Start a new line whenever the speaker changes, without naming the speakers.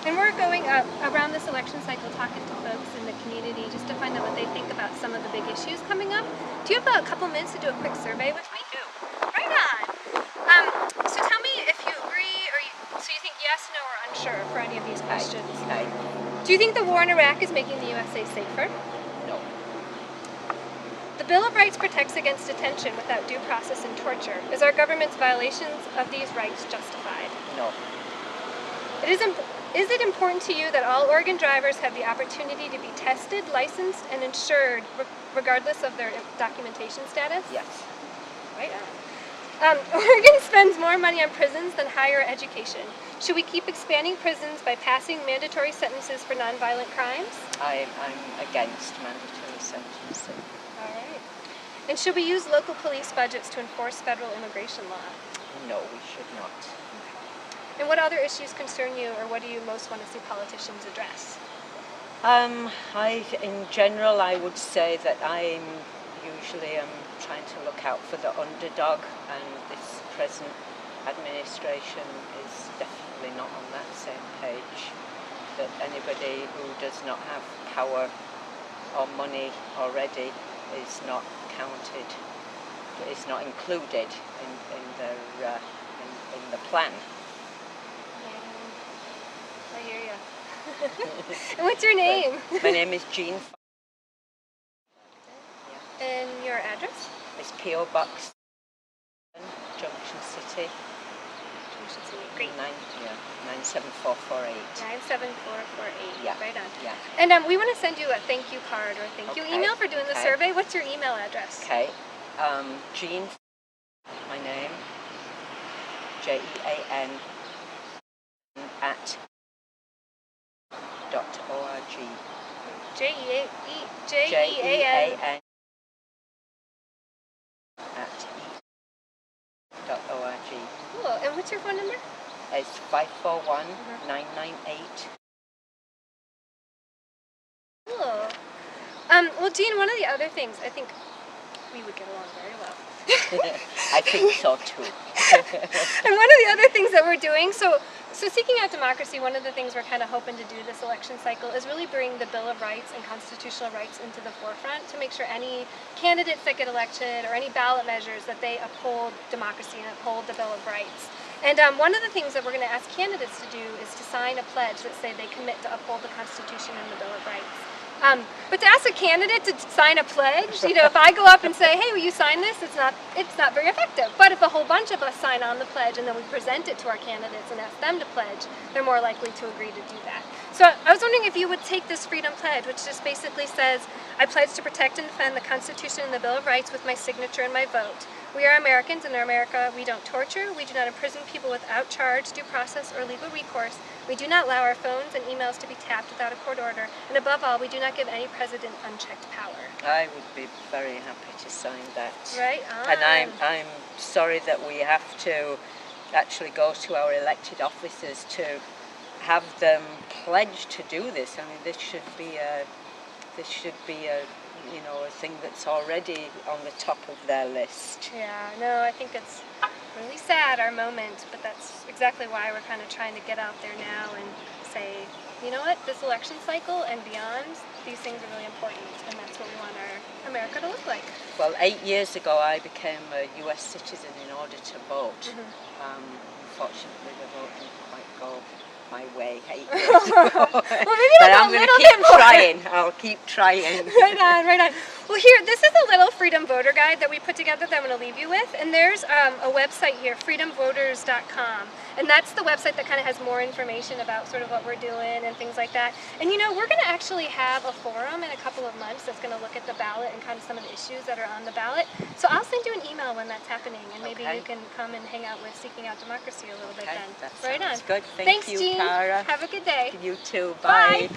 And we're going around this election cycle talking to folks in the community just to find out what they think about some of the big issues coming up. Do you have a couple minutes to do a quick survey with me?
I do.
Right on. So tell me if you agree or so you think yes, no, or unsure for any of these questions.
Aye.
Do you think the war in Iraq is making the USA safer?
No.
The Bill of Rights protects against detention without due process and torture. Is our government's violations of these rights justified?
No.
Is it important to you that all Oregon drivers have the opportunity to be tested, licensed, and insured regardless of their documentation status?
Yes.
Right on. Oregon spends more money on prisons than higher education. Should we keep expanding prisons by passing mandatory sentences for nonviolent crimes?
I'm against mandatory sentencing.
All right. And should we use local police budgets to enforce federal immigration law?
No, we should not.
And what other issues concern you, or what do you most want to see politicians address?
In general, I would say that I'm usually trying to look out for the underdog, and this present administration is definitely not on that same page. That anybody who does not have power or money already is not counted, is not included in the plan.
I hear you. And what's your name?
My name is Jean.
And your address?
It's P.O. Box, Junction City.
Junction City. Great.
97448.
97448.
Yeah.
Right on.
Yeah.
And we want to send you a thank you card or a thank you email for doing the survey. What's your email address?
Okay. Jean, my name, JEAN @ .org.
JEAN
JEAN @.org.
Cool. And what's your phone number?
It's 541-998.
Cool. Well, Jean, one of the other things, I think we would get along very well.
I think so too.
And one of the other things that we're doing, so Seeking Out Democracy, one of the things we're kind of hoping to do this election cycle is really bring the Bill of Rights and constitutional rights into the forefront to make sure any candidates that get elected or any ballot measures that they uphold democracy and uphold the Bill of Rights. And one of the things that we're going to ask candidates to do is to sign a pledge that say they commit to uphold the Constitution and the Bill of Rights. But to ask a candidate to sign a pledge, if I go up and say, hey, will you sign this? It's not very effective. But if a whole bunch of us sign on the pledge and then we present it to our candidates and ask them to pledge, they're more likely to agree to do that. So I was wondering if you would take this freedom pledge, which just basically says, I pledge to protect and defend the Constitution and the Bill of Rights with my signature and my vote. We are Americans, and in America we don't torture, we do not imprison people without charge, due process, or legal recourse. We do not allow our phones and emails to be tapped without a court order, and above all, we do not give any president unchecked power.
I would be very happy to sign that.
Right on.
And I'm sorry that we have to actually go to our elected officers to have them pledge to do this. I mean, this should be a thing that's already on the top of their list.
Yeah, no, I think it's really sad, our moment, but that's exactly why we're kind of trying to get out there now and say, you know what, this election cycle and beyond, these things are really important, and that's what we want our America to look like.
Well, 8 years ago I became a US citizen in order to vote. Unfortunately, the vote didn't quite go my way 8 years ago.
Well, maybe
but I'm going to keep trying. I'll keep trying.
Right on, right on. Well, here, this is a little Freedom Voter Guide that we put together that I'm going to leave you with. And there's a website here, freedomvoters.com. And that's the website that kind of has more information about sort of what we're doing and things like that. And we're going to actually have a forum in a couple of months that's going to look at the ballot and kind of some of the issues that are on the ballot. So I'll send you an email when that's happening, and maybe you can come and hang out with Seeking Out Democracy a little bit then.
That
right on.
sounds good.
Thanks,
you,
Jean.
Cara.
Have a good day.
You too.
Bye.
Bye.